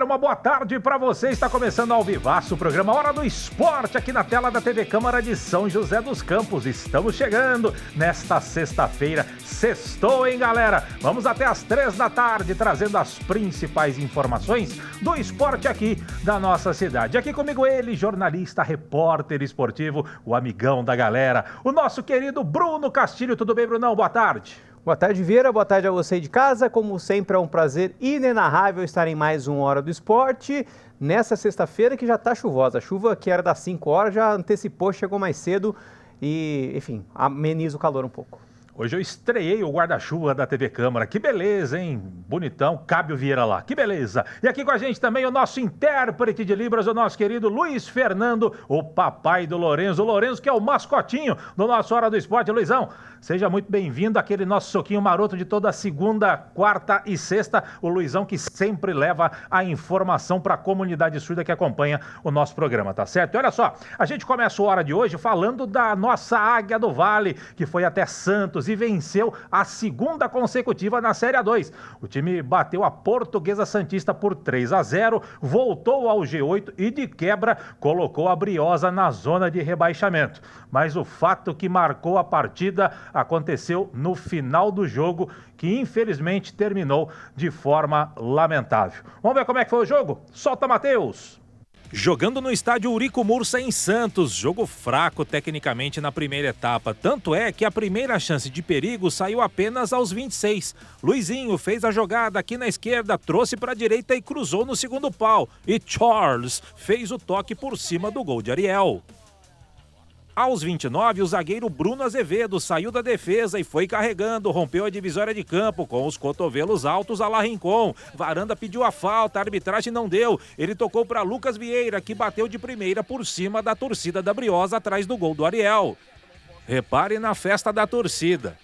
uma boa tarde para você. Está começando ao vivaço o programa Hora do Esporte aqui na tela da TV Câmara de São José dos Campos. Estamos chegando nesta sexta-feira. Sextou, hein, galera? Vamos até às 3 da tarde trazendo as principais informações do esporte aqui da nossa cidade. Aqui comigo ele, jornalista, repórter esportivo, o amigão da galera, o nosso querido Bruno Castilho. Tudo bem, Brunão? Boa tarde. Boa tarde, Vieira. Boa tarde a você aí de casa. Como sempre, é um prazer inenarrável estar em mais um Hora do Esporte. Nessa sexta-feira que já está chuvosa. A chuva que era das 5 horas já antecipou, chegou mais cedo e, enfim, ameniza o calor um pouco. Hoje eu estreiei o guarda-chuva da TV Câmara. Que beleza, hein? Bonitão. Cabe o Vieira lá. Que beleza. E aqui com a gente também o nosso intérprete de Libras, o nosso querido Luiz Fernando, o papai do Lourenço. O Lourenço que é o mascotinho do nosso Hora do Esporte. Luizão, seja muito bem-vindo àquele nosso soquinho maroto de toda segunda, quarta e sexta. O Luizão que sempre leva a informação para a comunidade surda que acompanha o nosso programa, tá certo? E olha só, a gente começa a Hora de hoje falando da nossa Águia do Vale, que foi até Santos e venceu a segunda consecutiva na Série A2. O time bateu a Portuguesa Santista por 3-0, voltou ao G8 e de quebra colocou a Briosa na zona de rebaixamento. Mas o fato que marcou a partida aconteceu no final do jogo, que infelizmente terminou de forma lamentável. Vamos ver como é que foi o jogo? Solta, Matheus! Jogando no estádio Eurico Mursa em Santos, jogo fraco tecnicamente na primeira etapa. Tanto é que a primeira chance de perigo saiu apenas aos 26. Luizinho fez a jogada aqui na esquerda, trouxe para a direita e cruzou no segundo pau. E Charles fez o toque por cima do gol de Ariel. Aos 29, o zagueiro Bruno Azevedo saiu da defesa e foi carregando, rompeu a divisória de campo com os cotovelos altos à la Rincon. Varanda pediu a falta, a arbitragem não deu. Ele tocou para Lucas Vieira, que bateu de primeira por cima da torcida da Briosa atrás do gol do Ariel. Repare na festa da torcida.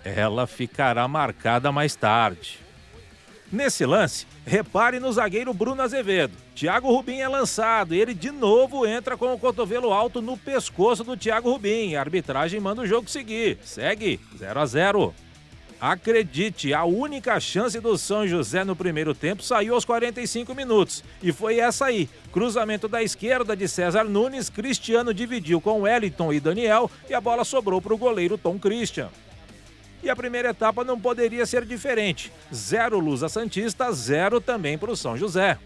Ela ficará marcada mais tarde. Nesse lance, repare no zagueiro Bruno Azevedo. Thiago Rubim é lançado e ele de novo entra com o cotovelo alto no pescoço do Thiago Rubim. A arbitragem manda o jogo seguir. Segue 0-0. Acredite, a única chance do São José no primeiro tempo saiu aos 45 minutos. E foi essa aí. Cruzamento da esquerda de César Nunes, Cristiano dividiu com Wellington e Daniel e a bola sobrou para o goleiro Tom Christian. E a primeira etapa não poderia ser diferente. 0 Lusa Santista, 0 também para o São José.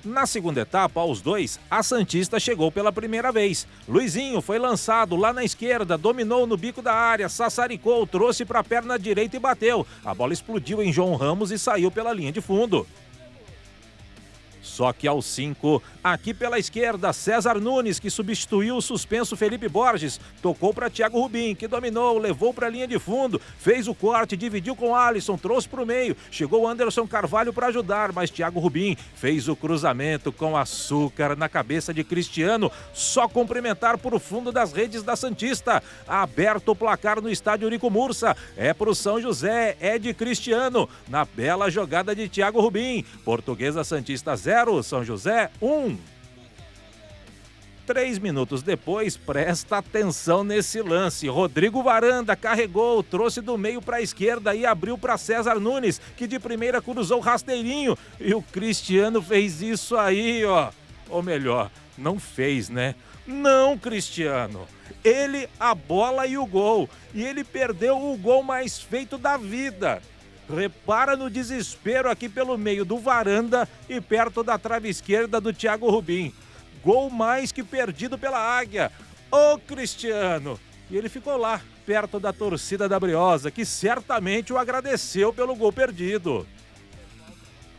Na segunda etapa, aos 2, a Santista chegou pela primeira vez. Luizinho foi lançado lá na esquerda, dominou no bico da área, sassaricou, trouxe para a perna direita e bateu. A bola explodiu em João Ramos e saiu pela linha de fundo. Só que aos 5, aqui pela esquerda, César Nunes, que substituiu o suspenso Felipe Borges, tocou para Thiago Rubim, que dominou, levou para a linha de fundo, fez o corte, dividiu com Alisson, trouxe para o meio, chegou Anderson Carvalho para ajudar, mas Thiago Rubim fez o cruzamento com açúcar na cabeça de Cristiano, só cumprimentar por fundo das redes da Santista. Aberto o placar no estádio Eurico Mursa, é para o São José, é de Cristiano, na bela jogada de Thiago Rubim. Portuguesa Santista 0, São José 1. 3 minutos depois, presta atenção nesse lance. Rodrigo Varanda carregou, trouxe do meio para a esquerda e abriu para César Nunes, que de primeira cruzou rasteirinho. E o Cristiano fez isso aí, ó. Ou melhor, não fez, né? Não, Cristiano. Ele, a bola e o gol. E ele perdeu o gol mais feito da vida. Repara no desespero aqui pelo meio do Varanda e perto da trave esquerda do Thiago Rubim. Gol mais que perdido pela Águia. Ô Cristiano! E ele ficou lá, perto da torcida da Briosa, que certamente o agradeceu pelo gol perdido.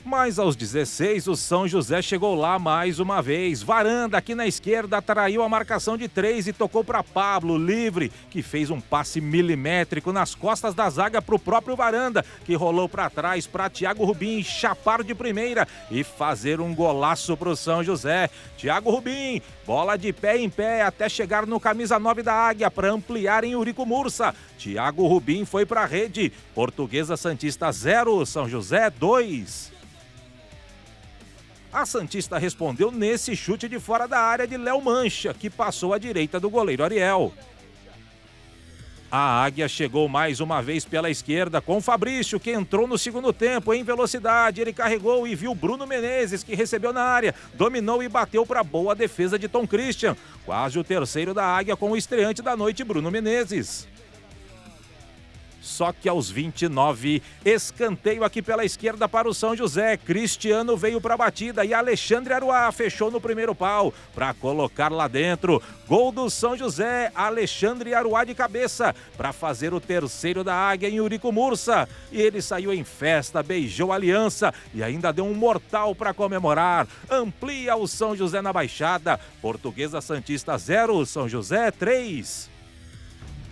Mas aos 16, o São José chegou lá mais uma vez. Varanda, aqui na esquerda, atraiu a marcação de 3 e tocou para Pablo, livre, que fez um passe milimétrico nas costas da zaga para o próprio Varanda, que rolou para trás para Thiago Rubim chapar de primeira e fazer um golaço para o São José. Thiago Rubim, bola de pé em pé até chegar no camisa 9 da Águia para ampliar em Eurico Mursa. Thiago Rubim foi para a rede. Portuguesa Santista 0, São José 2. A Santista respondeu nesse chute de fora da área de Léo Mancha, que passou à direita do goleiro Ariel. A Águia chegou mais uma vez pela esquerda com Fabrício, que entrou no segundo tempo em velocidade. Ele carregou e viu Bruno Menezes, que recebeu na área, dominou e bateu para boa defesa de Tom Christian. Quase o terceiro da Águia com o estreante da noite, Bruno Menezes. Só que aos 29, escanteio aqui pela esquerda para o São José. Cristiano veio para a batida e Alexandre Aruá fechou no primeiro pau para colocar lá dentro. Gol do São José, Alexandre Aruá de cabeça para fazer o terceiro da Águia em Eurico Mursa. E ele saiu em festa, beijou a aliança e ainda deu um mortal para comemorar. Amplia o São José na Baixada. Portuguesa Santista 0, São José 3.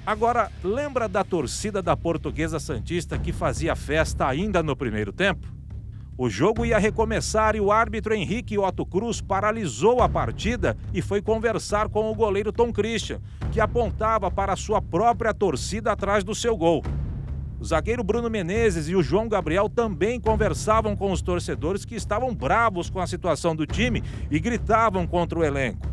Agora, lembra da torcida da Portuguesa Santista que fazia festa ainda no primeiro tempo? O jogo ia recomeçar e o árbitro Henrique Otto Cruz paralisou a partida e foi conversar com o goleiro Tom Christian, que apontava para a sua própria torcida atrás do seu gol. O zagueiro Bruno Menezes e o João Gabriel também conversavam com os torcedores que estavam bravos com a situação do time e gritavam contra o elenco.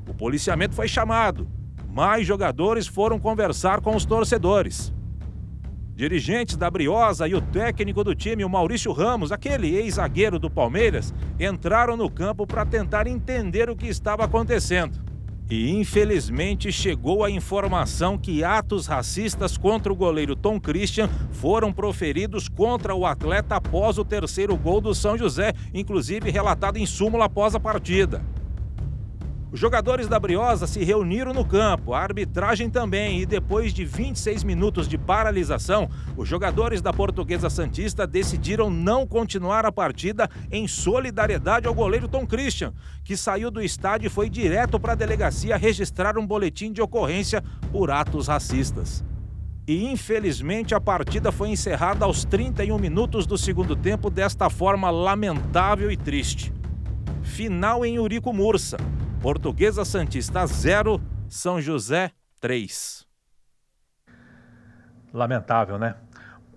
O policiamento foi chamado. Mais jogadores foram conversar com os torcedores. Dirigentes da Briosa e o técnico do time, o Maurício Ramos, aquele ex-zagueiro do Palmeiras, entraram no campo para tentar entender o que estava acontecendo. E infelizmente chegou a informação que atos racistas contra o goleiro Tom Christian foram proferidos contra o atleta após o terceiro gol do São José, inclusive relatado em súmula após a partida. Os jogadores da Briosa se reuniram no campo, a arbitragem também, e depois de 26 minutos de paralisação, os jogadores da Portuguesa Santista decidiram não continuar a partida em solidariedade ao goleiro Tom Christian, que saiu do estádio e foi direto para a delegacia registrar um boletim de ocorrência por atos racistas. E infelizmente a partida foi encerrada aos 31 minutos do segundo tempo desta forma lamentável e triste. Final em Eurico Mursa. Portuguesa Santista 0, São José 3. Lamentável, né?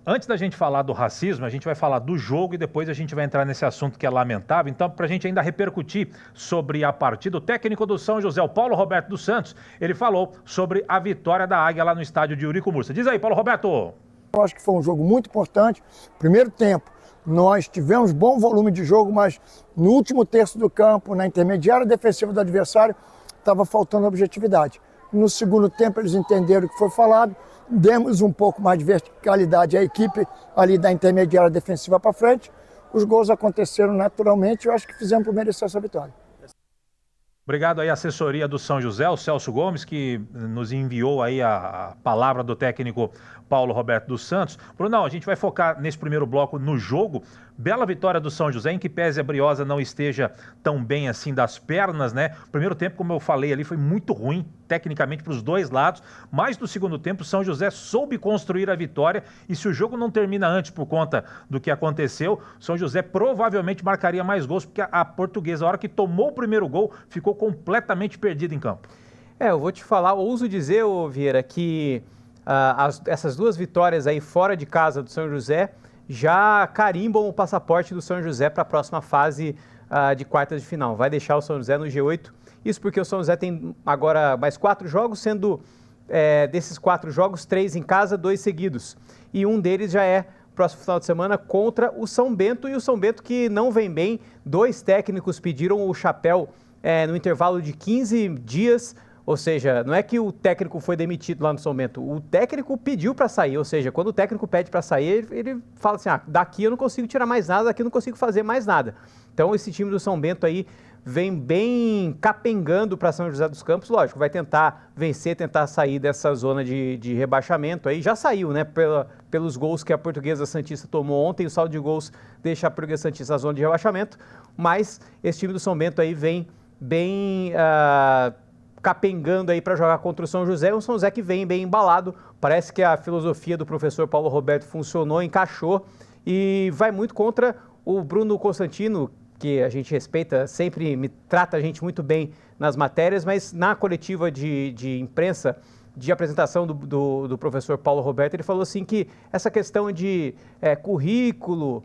Antes da gente falar do racismo, a gente vai falar do jogo e depois a gente vai entrar nesse assunto que é lamentável. Então, para a gente ainda repercutir sobre a partida, o técnico do São José, o Paulo Roberto dos Santos, ele falou sobre a vitória da Águia lá no estádio de Eurico Mursa. Diz aí, Paulo Roberto. Eu acho que foi um jogo muito importante. Primeiro tempo, nós tivemos bom volume de jogo, mas no último terço do campo, na intermediária defensiva do adversário, estava faltando objetividade. No segundo tempo eles entenderam o que foi falado, demos um pouco mais de verticalidade à equipe ali da intermediária defensiva para frente. Os gols aconteceram naturalmente e eu acho que fizemos por merecer essa vitória. Obrigado aí à assessoria do São José, o Celso Gomes, que nos enviou aí a palavra do técnico Paulo Roberto dos Santos. Brunão, a gente vai focar nesse primeiro bloco no jogo. Bela vitória do São José, em que pese a Briosa não esteja tão bem assim das pernas, né? O primeiro tempo, como eu falei ali, foi muito ruim, tecnicamente, para os dois lados. Mas no segundo tempo, o São José soube construir a vitória. E se o jogo não termina antes por conta do que aconteceu, o São José provavelmente marcaria mais gols, porque a Portuguesa, a hora que tomou o primeiro gol, ficou completamente perdida em campo. Eu vou te falar, ouso dizer, Vieira, que essas duas vitórias aí fora de casa do São José já carimbam o passaporte do São José para a próxima fase de quartas de final. Vai deixar o São José no G8. Isso porque o São José tem agora mais 4 jogos, sendo desses 4 jogos, 3 em casa, 2 seguidos. E um deles já é próximo final de semana contra o São Bento. E o São Bento que não vem bem. 2 técnicos pediram o chapéu no intervalo de 15 dias. Ou seja, não é que o técnico foi demitido lá no São Bento, o técnico pediu para sair, ou seja, quando o técnico pede para sair, ele fala assim, daqui eu não consigo tirar mais nada, daqui eu não consigo fazer mais nada. Então esse time do São Bento aí vem bem capengando para São José dos Campos, lógico, vai tentar vencer, tentar sair dessa zona de rebaixamento aí, já saiu, né, pelos gols que a Portuguesa Santista tomou ontem, o saldo de gols deixa a Portuguesa Santista na zona de rebaixamento, mas esse time do São Bento aí vem bem capengando aí para jogar contra o São José, um São José que vem bem embalado, parece que a filosofia do professor Paulo Roberto funcionou, encaixou e vai muito contra o Bruno Constantino, que a gente respeita, sempre trata a gente muito bem nas matérias, mas na coletiva de imprensa, de apresentação do professor Paulo Roberto, ele falou assim que essa questão de currículo,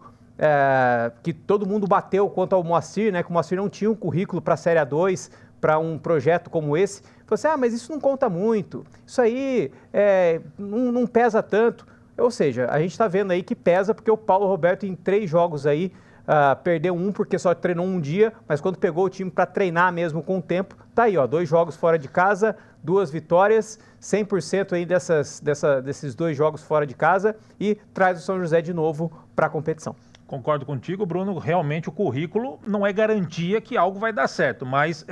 que todo mundo bateu quanto ao Moacir, né, que o Moacir não tinha um currículo para a Série A2, para um projeto como esse, assim, mas isso não conta muito, isso aí não pesa tanto. Ou seja, a gente está vendo aí que pesa porque o Paulo Roberto em 3 jogos aí perdeu um porque só treinou um dia, mas quando pegou o time para treinar mesmo com o tempo, tá aí, 2 jogos fora de casa, 2 vitórias, 100% aí desses 2 jogos fora de casa e traz o São José de novo para a competição. Concordo contigo, Bruno. Realmente o currículo não é garantia que algo vai dar certo, mas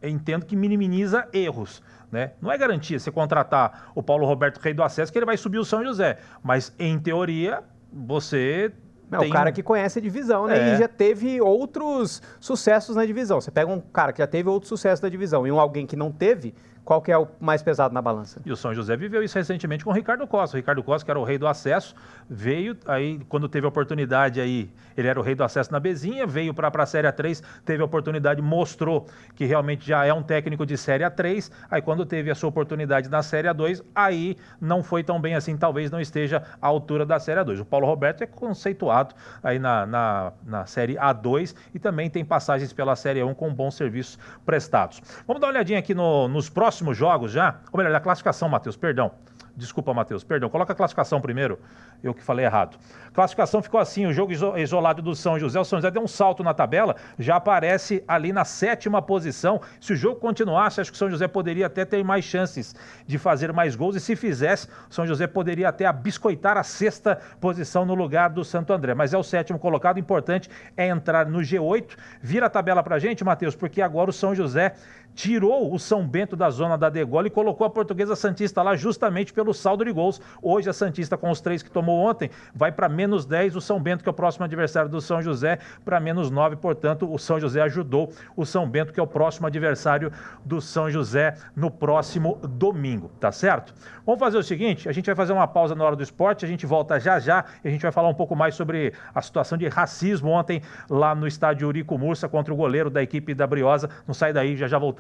entendo que minimiza erros, né? Não é garantia você contratar o Paulo Roberto, rei do acesso, que ele vai subir o São José, mas em teoria você... O cara que conhece a divisão, né? E já teve outros sucessos na divisão. Você pega um cara que já teve outro sucesso na divisão e alguém que não teve, qual que é o mais pesado na balança? E o São José viveu isso recentemente com o Ricardo Costa. O Ricardo Costa, que era o rei do acesso, veio, aí quando teve a oportunidade, aí ele era o rei do acesso na Bezinha, veio para a Série A3, teve a oportunidade, mostrou que realmente já é um técnico de Série A3, aí quando teve a sua oportunidade na Série A2, aí não foi tão bem assim, talvez não esteja à altura da Série A2. O Paulo Roberto é conceituado aí na Série A2 e também tem passagens pela Série A1 com bons serviços prestados. Vamos dar uma olhadinha aqui nos próximos jogos já, ou melhor, da classificação, Matheus, perdão. Desculpa, Matheus, perdão. Coloca a classificação primeiro, eu que falei errado. Classificação ficou assim, o jogo isolado do São José. O São José deu um salto na tabela, já aparece ali na 7ª posição. Se o jogo continuasse, acho que o São José poderia até ter mais chances de fazer mais gols. E se fizesse, o São José poderia até abiscoitar a 6ª posição no lugar do Santo André. Mas é o 7º colocado, o importante é entrar no G8. Vira a tabela pra gente, Matheus, porque agora o São José tirou o São Bento da zona da degola e colocou a Portuguesa Santista lá justamente pelo saldo de gols. Hoje a Santista, com os 3 que tomou ontem, vai para -10, o São Bento, que é o próximo adversário do São José, para -9, portanto o São José ajudou o São Bento, que é o próximo adversário do São José no próximo domingo, tá certo? Vamos fazer o seguinte, a gente vai fazer uma pausa na Hora do Esporte, a gente volta já e a gente vai falar um pouco mais sobre a situação de racismo ontem lá no estádio Eurico Mursa contra o goleiro da equipe da Briosa. Não sai daí, já voltamos.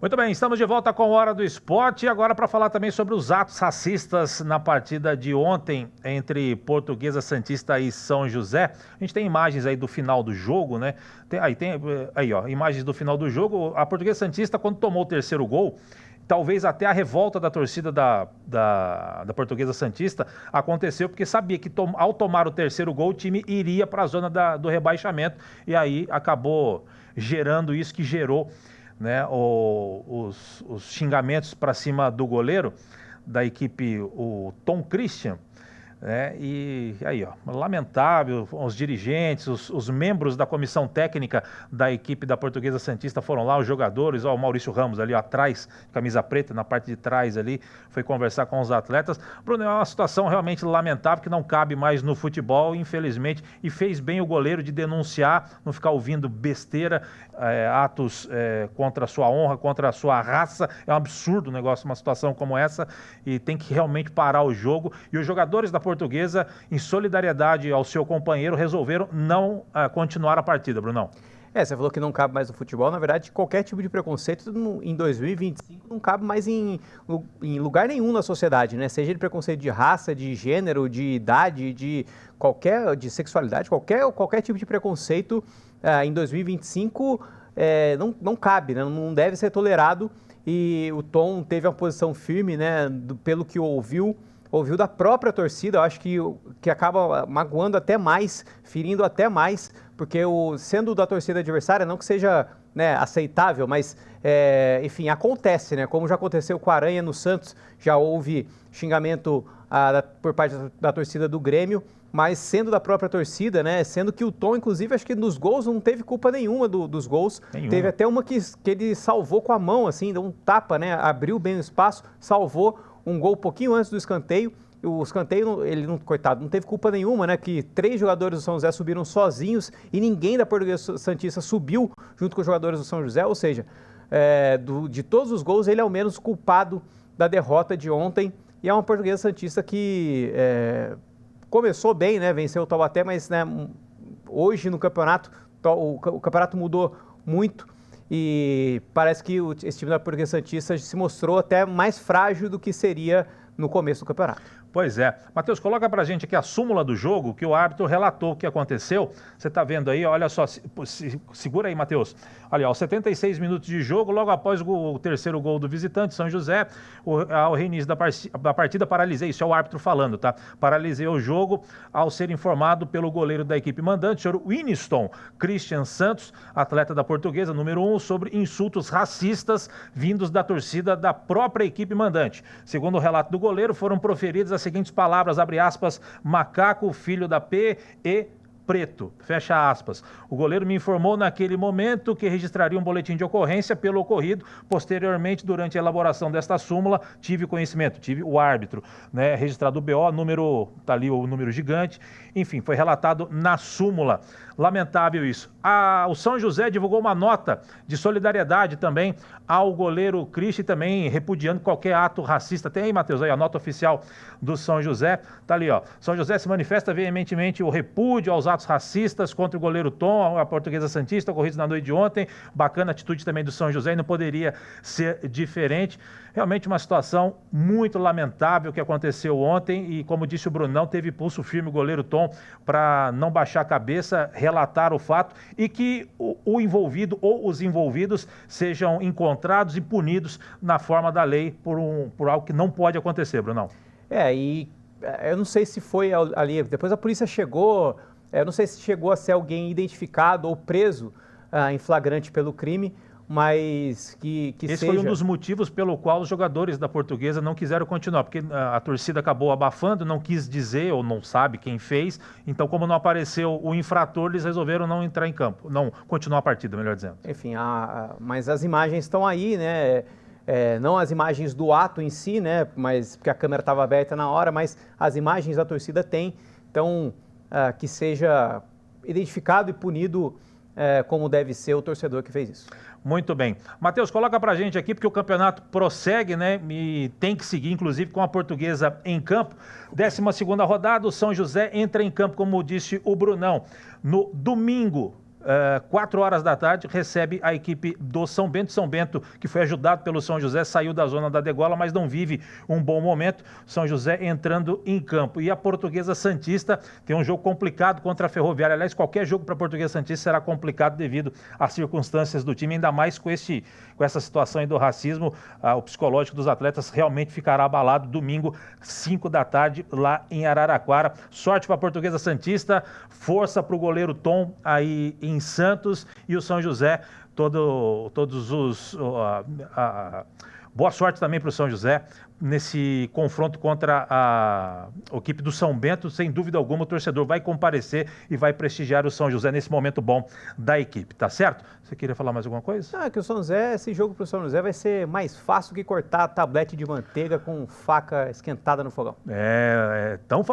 Muito bem, estamos de volta com a Hora do Esporte e agora para falar também sobre os atos racistas na partida de ontem entre Portuguesa Santista e São José. A gente tem imagens aí do final do jogo, né? Imagens do final do jogo. A Portuguesa Santista, quando tomou o 3º gol, talvez até a revolta da torcida da Portuguesa Santista aconteceu porque sabia que ao tomar o 3º gol o time iria para a zona do rebaixamento e aí acabou gerando isso que gerou, né, os xingamentos para cima do goleiro da equipe, o Tom Christian. E aí, lamentável, os dirigentes, os membros da comissão técnica da equipe da Portuguesa Santista foram lá, os jogadores, o Maurício Ramos ali atrás, camisa preta, na parte de trás ali, foi conversar com os atletas. Bruno, é uma situação realmente lamentável que não cabe mais no futebol, infelizmente, e fez bem o goleiro de denunciar, não ficar ouvindo besteira, atos contra a sua honra, contra a sua raça. É um absurdo o negócio, uma situação como essa, e tem que realmente parar o jogo. E os jogadores da Portuguesa, em solidariedade ao seu companheiro, resolveram não continuar a partida, Brunão. Você falou que não cabe mais no futebol. Na verdade, qualquer tipo de preconceito em 2025 não cabe mais em lugar nenhum na sociedade, né? Seja de preconceito de raça, de gênero, de idade, de sexualidade, qualquer tipo de preconceito em 2025 não cabe, né? Não deve ser tolerado. E o Tom teve uma posição firme, né? Pelo que ouviu da própria torcida, eu acho que acaba magoando até mais, ferindo até mais, porque sendo da torcida adversária, não que seja, né, aceitável, mas, enfim, acontece, né? Como já aconteceu com a Aranha no Santos, já houve xingamento por parte da torcida do Grêmio, mas sendo da própria torcida, né? Sendo que o Tom, inclusive, acho que nos gols não teve culpa nenhuma dos gols. Teve até uma que ele salvou com a mão, assim, deu um tapa, né? Abriu bem o espaço, salvou um gol um pouquinho antes do escanteio. O escanteio, coitado, não teve culpa nenhuma, né? Que 3 jogadores do São José subiram sozinhos e ninguém da Portuguesa Santista subiu junto com os jogadores do São José. Ou seja, de todos os gols, ele é o menos culpado da derrota de ontem. E é uma Portuguesa Santista que começou bem, né? Venceu o Taubaté, mas, né, hoje no campeonato, o campeonato mudou muito. E parece que esse time da Portuguesa Santista se mostrou até mais frágil do que seria no começo do campeonato. Pois é. Matheus, coloca pra gente aqui a súmula do jogo, que o árbitro relatou o que aconteceu. Você tá vendo aí, olha só, segura aí, Matheus. Olha, aos 76 minutos de jogo, logo após o terceiro gol do visitante, São José, ao reinício da partida, paralisei, isso é o árbitro falando, tá? Paralisei o jogo ao ser informado pelo goleiro da equipe mandante, o senhor Winston Christian Santos, atleta da Portuguesa, número 1, sobre insultos racistas vindos da torcida da própria equipe mandante. Segundo o relato do goleiro, foram proferidas as seguintes palavras, abre aspas, macaco, filho da P e preto, fecha aspas. O goleiro me informou naquele momento que registraria um boletim de ocorrência pelo ocorrido. Posteriormente, durante a elaboração desta súmula, tive conhecimento, tive o árbitro, né, registrado o BO, número, tá ali o número gigante, enfim, foi relatado na súmula. Lamentável isso. O São José divulgou uma nota de solidariedade também ao goleiro Cristi, também repudiando qualquer ato racista. Tem aí, Matheus, aí a nota oficial do São José. Tá ali, ó. São José se manifesta veementemente o repúdio aos atos racistas contra o goleiro Tom, a Portuguesa Santista, ocorridos na noite de ontem. Bacana a atitude também do São José e não poderia ser diferente. Realmente uma situação muito lamentável que aconteceu ontem e, como disse o Brunão, teve pulso firme o goleiro Tom para não baixar a cabeça, relatar o fato e que o envolvido ou os envolvidos sejam encontrados e punidos na forma da lei por algo que não pode acontecer, Brunão. E eu não sei se foi ali, depois a polícia chegou, eu não sei se chegou a ser alguém identificado ou preso em flagrante pelo crime, mas que Esse seja... foi um dos motivos pelo qual os jogadores da Portuguesa não quiseram continuar, porque a torcida acabou abafando, não quis dizer ou não sabe quem fez, então como não apareceu o infrator, eles resolveram não entrar em campo, não continuar a partida, melhor dizendo. Enfim, mas as imagens estão aí, né? Não as imagens do ato em si, né? Mas porque a câmera estava aberta na hora, mas as imagens a torcida tem, então que seja identificado e punido como deve ser o torcedor que fez isso. Muito bem. Matheus, coloca pra gente aqui, porque o campeonato prossegue, né? E tem que seguir, inclusive, com a Portuguesa em campo. 12ª rodada, o São José entra em campo, como disse o Brunão. No domingo, 4 horas da tarde, recebe a equipe do São Bento. São Bento, que foi ajudado pelo São José, saiu da zona da degola, mas não vive um bom momento. São José entrando em campo. E a Portuguesa Santista tem um jogo complicado contra a Ferroviária. Aliás, qualquer jogo para a Portuguesa Santista será complicado devido às circunstâncias do time, ainda mais com essa situação aí do racismo. O psicológico dos atletas realmente ficará abalado domingo, 5 da tarde, lá em Araraquara. Sorte para a Portuguesa Santista, força para o goleiro Tom aí em Santos e o São José, boa sorte também para o São José nesse confronto contra a equipe do São Bento. Sem dúvida alguma, o torcedor vai comparecer e vai prestigiar o São José nesse momento bom da equipe, tá certo? Você queria falar mais alguma coisa? Que o São José, esse jogo para o São José vai ser mais fácil que cortar tablete de manteiga com faca esquentada no fogão. É tão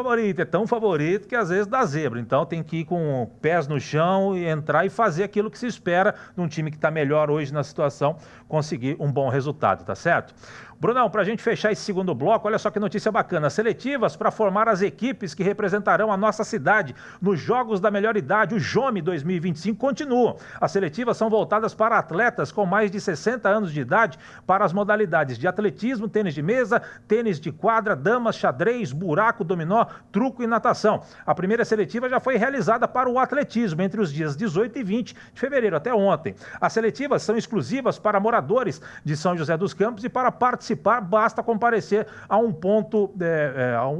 favorito que às vezes dá zebra. Então tem que ir com pés no chão e entrar e fazer aquilo que se espera de um time que está melhor hoje na situação, conseguir um bom resultado, tá certo? Brunão, para a gente fechar esse segundo bloco, olha só que notícia bacana. Seletivas para formar as equipes que representarão a nossa cidade nos Jogos da Melhor Idade, o JOME 2025, continuam. As seletivas são voltadas para atletas com mais de 60 anos de idade para as modalidades de atletismo, tênis de mesa, tênis de quadra, damas, xadrez, buraco, dominó, truco e natação. A primeira seletiva já foi realizada para o atletismo entre os dias 18 e 20 de fevereiro, até ontem. As seletivas são exclusivas para moradores de São José dos Campos e para participar basta comparecer a um ponto,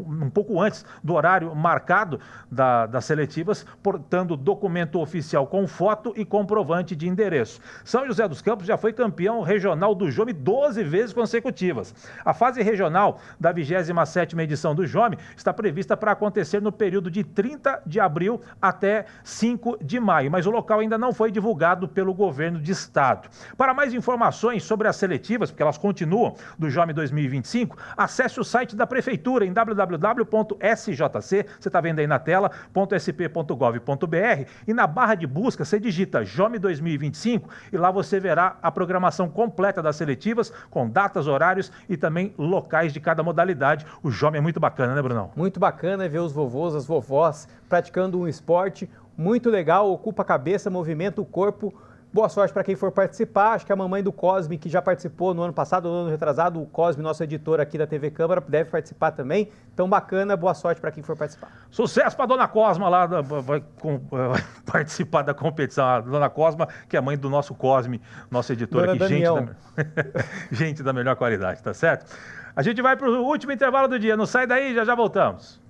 um pouco antes do horário marcado das seletivas, portando documento oficial com foto e comprovante de endereço. São José dos Campos já foi campeão regional do JOME 12 vezes consecutivas. A fase regional da 27ª edição do JOME está prevista para acontecer no período de 30 de abril até 5 de maio, mas o local ainda não foi divulgado pelo governo de estado. Para mais informações sobre as seletivas, porque elas continuam, do JOME 2025, acesse o site da Prefeitura em www.sjc, você está vendo aí na tela, .sp.gov.br, e na barra de busca você digita JOME 2025 e lá você verá a programação completa das seletivas, com datas, horários e também locais de cada modalidade. O JOME é muito bacana, né, Brunão? Muito bacana ver os vovôs, as vovós praticando um esporte muito legal, ocupa a cabeça, movimenta o corpo, Boa sorte para quem for participar. Acho que a mamãe do Cosme, que já participou no ano passado, no ano retrasado, o Cosme, nosso editor aqui da TV Câmara, deve participar também. Então, bacana, boa sorte para quem for participar. Sucesso para dona Cosma lá, vai participar da competição. A dona Cosma, que é mãe do nosso Cosme, nosso editor Dona aqui, Daniel. gente da melhor qualidade, tá certo? A gente vai para o último intervalo do dia. Não sai daí, já voltamos.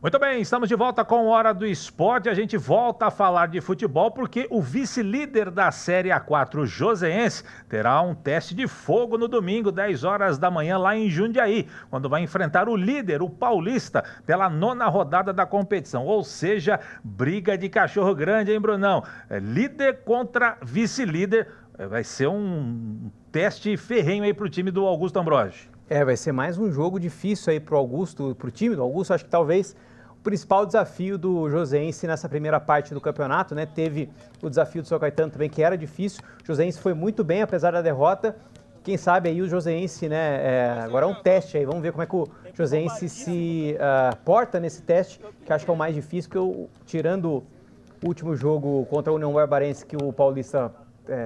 Muito bem, estamos de volta com Hora do Esporte. A gente volta a falar de futebol porque o vice-líder da Série A4, o Joseense, terá um teste de fogo no domingo, 10 horas da manhã, lá em Jundiaí, quando vai enfrentar o líder, o Paulista, pela 9ª rodada da competição. Ou seja, briga de cachorro grande, hein, Brunão? Líder contra vice-líder. Vai ser um teste ferrenho aí para o time do Augusto Ambrogi. Vai ser mais um jogo difícil aí para o time do Augusto. Acho que talvez o principal desafio do Joseense nessa primeira parte do campeonato, né? Teve o desafio do São Caetano também, que era difícil. O Joseense foi muito bem, apesar da derrota. Quem sabe aí o Joseense, né? Agora é um teste aí. Vamos ver como é que o Joseense se porta nesse teste, que acho que é o mais difícil, porque tirando o último jogo contra a União Barbarense, que o Paulista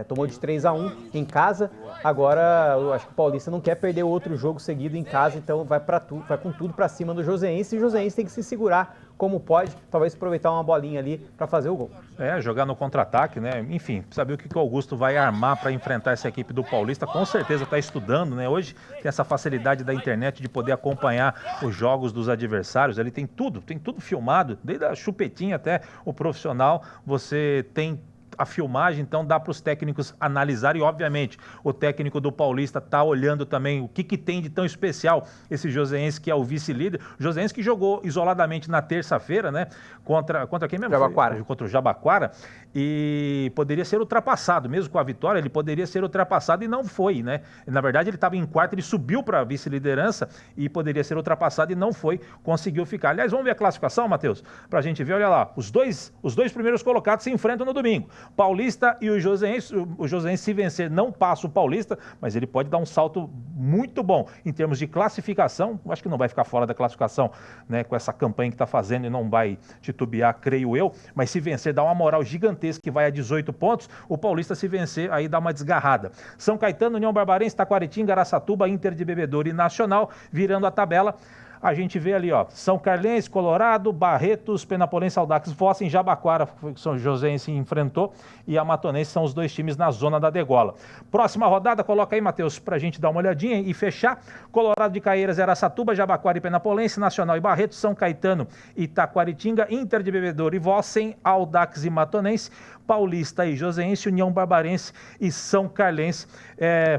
tomou de 3-1 em casa. Agora, eu acho que o Paulista não quer perder outro jogo seguido em casa, então vai com tudo para cima do Joseense, e o Joseense tem que se segurar como pode, talvez aproveitar uma bolinha ali para fazer o gol. Jogar no contra-ataque, né? Enfim, saber o que o Augusto vai armar para enfrentar essa equipe do Paulista. Com certeza está estudando, né? Hoje tem essa facilidade da internet de poder acompanhar os jogos dos adversários. Ele tem tudo filmado, desde a chupetinha até o profissional. Você tem a filmagem, então dá para os técnicos analisarem, e obviamente o técnico do Paulista está olhando também o que tem de tão especial esse Joseense, que é o vice-líder. Joseense que jogou isoladamente na terça-feira, né, contra quem mesmo? Jabaquara. Contra o Jabaquara, e poderia ser ultrapassado, mesmo com a vitória, ele poderia ser ultrapassado e não foi, né? Na verdade ele estava em quarto, ele subiu para a vice-liderança e poderia ser ultrapassado e não foi, conseguiu ficar. Aliás, vamos ver a classificação, Matheus, para a gente ver, olha lá, os dois primeiros colocados se enfrentam no domingo. Paulista e o Joseense. O Joseense, se vencer, não passa o Paulista, mas ele pode dar um salto muito bom em termos de classificação. Acho que não vai ficar fora da classificação, né, com essa campanha que está fazendo, e não vai titubear, creio eu, mas se vencer, dá uma moral gigantesca, que vai a 18 pontos. O Paulista, se vencer, aí dá uma desgarrada. São Caetano, União Barbarense, Taquaritinga, Araçatuba, Inter de Bebedouro e Nacional, virando a tabela. A gente vê ali, ó, São Carlense, Colorado, Barretos, Penapolense, Audax, Vossen, Jabaquara, que São Joséense enfrentou, e a Matonense, são os dois times na zona da degola. Próxima rodada, coloca aí, Matheus, pra gente dar uma olhadinha e fechar. Colorado de Caieiras, Araçatuba, Jabaquara e Penapolense, Nacional e Barretos, São Caetano e Taquaritinga, Inter de Bebedouro e Vossen, Audax e Matonense, Paulista e Joseense, União Barbarense e São Carlense.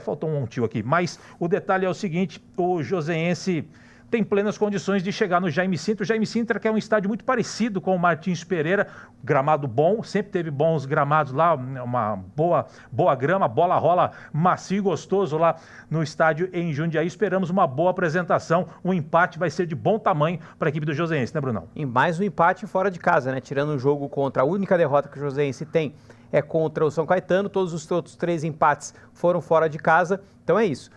Faltou um tio aqui, mas o detalhe é o seguinte, o Joseense tem plenas condições de chegar no Jaime Sintra. O Jaime Sintra, que é um estádio muito parecido com o Martins Pereira, gramado bom, sempre teve bons gramados lá, uma boa grama, bola rola macio e gostoso lá no estádio em Jundiaí. Esperamos uma boa apresentação, um empate vai ser de bom tamanho para a equipe do Joseense, né, Brunão? E mais um empate fora de casa, né? Tirando o jogo contra a única derrota que o Joseense tem é contra o São Caetano, todos os outros 3 empates foram fora de casa, então é isso.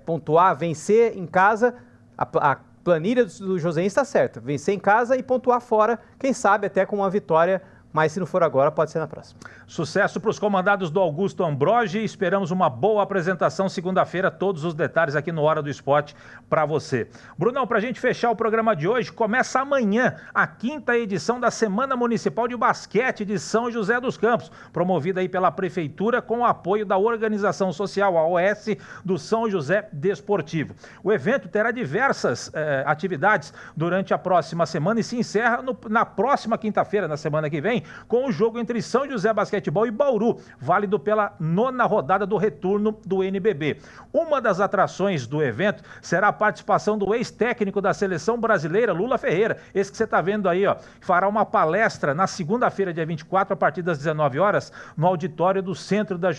Pontuar, vencer em casa. A planilha do Joseense está certa, vencer em casa e pontuar fora, quem sabe até com uma vitória, mas se não for agora, pode ser na próxima. Sucesso para os comandados do Augusto Ambrogi, esperamos uma boa apresentação segunda-feira, todos os detalhes aqui no Hora do Esporte para você. Brunão, para a gente fechar o programa de hoje, começa amanhã a 5ª edição da Semana Municipal de Basquete de São José dos Campos, promovida aí pela Prefeitura com o apoio da Organização Social, a OS, do São José Desportivo. O evento terá diversas atividades durante a próxima semana e se encerra na próxima quinta-feira, na semana que vem, com o jogo entre São José Basquetebol e Bauru, válido pela 9ª rodada do retorno do NBB. Uma das atrações do evento será a participação do ex-técnico da seleção brasileira, Lula Ferreira, esse que você está vendo aí, ó, fará uma palestra na segunda-feira, dia 24, a partir das 19 horas, no auditório do Centro da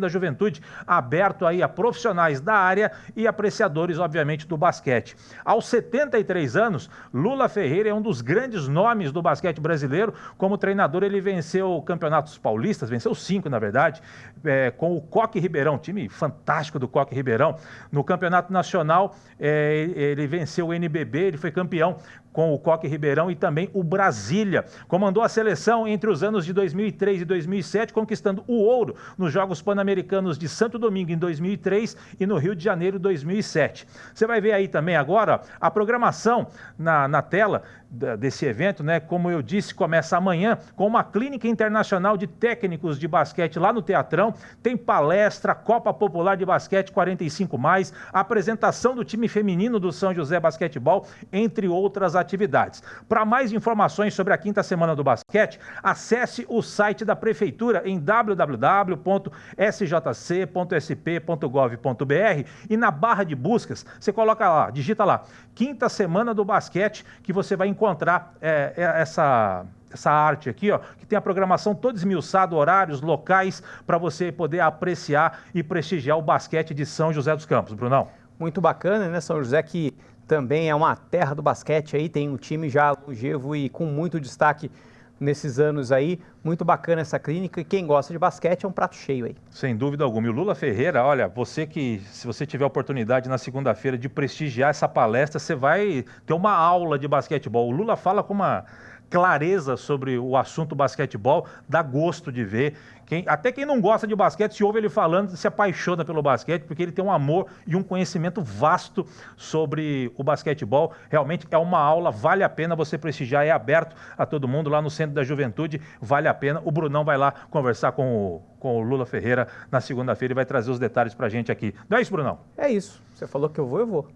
Juventude, aberto aí a profissionais da área e apreciadores, obviamente, do basquete. Aos 73 anos, Lula Ferreira é um dos grandes nomes do basquete brasileiro, como treinador, ele venceu campeonatos paulistas, venceu 5, na verdade, com o Coque Ribeirão, time fantástico do Coque Ribeirão. No campeonato nacional, ele venceu o NBB, ele foi campeão com o Coque Ribeirão e também o Brasília. Comandou a seleção entre os anos de 2003 e 2007, conquistando o ouro nos Jogos Pan-Americanos de Santo Domingo em 2003 e no Rio de Janeiro em 2007. Você vai ver aí também agora a programação na tela desse evento, né? Como eu disse, começa amanhã com uma clínica internacional de técnicos de basquete lá no Teatrão. Tem palestra, Copa Popular de Basquete 45+, apresentação do time feminino do São José Basquetebol, entre outras atividades. Para mais informações sobre a 5ª Semana do Basquete, acesse o site da Prefeitura em www.sjc.sp.gov.br e na barra de buscas, você coloca lá, digita lá, 5ª Semana do Basquete, que você vai encontrar essa arte aqui, ó, que tem a programação toda esmiuçada, horários, locais, para você poder apreciar e prestigiar o basquete de São José dos Campos. Brunão. Muito bacana, né? São José que também é uma terra do basquete aí, tem um time já longevo e com muito destaque nesses anos aí. Muito bacana essa clínica e quem gosta de basquete é um prato cheio aí. Sem dúvida alguma. E o Lula Ferreira, olha, se você tiver a oportunidade na segunda-feira de prestigiar essa palestra, você vai ter uma aula de basquetebol. O Lula fala com uma clareza sobre o assunto basquetebol, dá gosto de ver. Até quem não gosta de basquete, se ouve ele falando, se apaixona pelo basquete, porque ele tem um amor e um conhecimento vasto sobre o basquetebol. Realmente é uma aula, vale a pena você prestigiar, é aberto a todo mundo lá no Centro da Juventude, vale a pena. O Brunão vai lá conversar com o Lula Ferreira na segunda-feira e vai trazer os detalhes pra gente aqui. Não é isso, Brunão? É isso. Você falou que eu vou.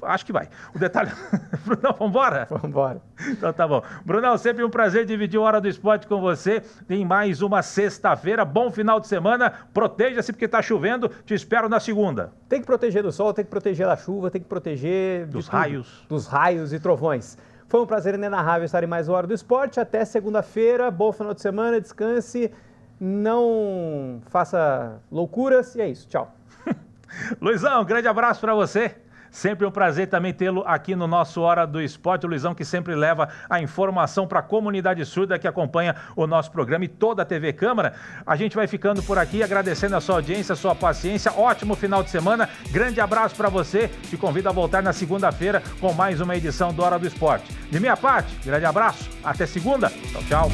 Acho que vai. O detalhe... Brunão, vamos embora? Vamos embora. Então tá bom. Brunão, sempre um prazer dividir a Hora do Esporte com você em mais uma sexta-feira. Bom final de semana. Proteja-se porque tá chovendo. Te espero na segunda. Tem que proteger do sol, tem que proteger da chuva, tem que proteger dos raios. Dos raios e trovões. Foi um prazer inenarrável estar em mais uma Hora do Esporte. Até segunda-feira. Bom final de semana. Descanse. Não faça loucuras. E é isso. Tchau. Luizão, um grande abraço para você. Sempre um prazer também tê-lo aqui no nosso Hora do Esporte. O Luizão que sempre leva a informação para a comunidade surda que acompanha o nosso programa e toda a TV Câmara. A gente vai ficando por aqui, agradecendo a sua audiência, a sua paciência. Ótimo final de semana. Grande abraço para você. Te convido a voltar na segunda-feira com mais uma edição do Hora do Esporte. De minha parte, grande abraço. Até segunda. Tchau, tchau.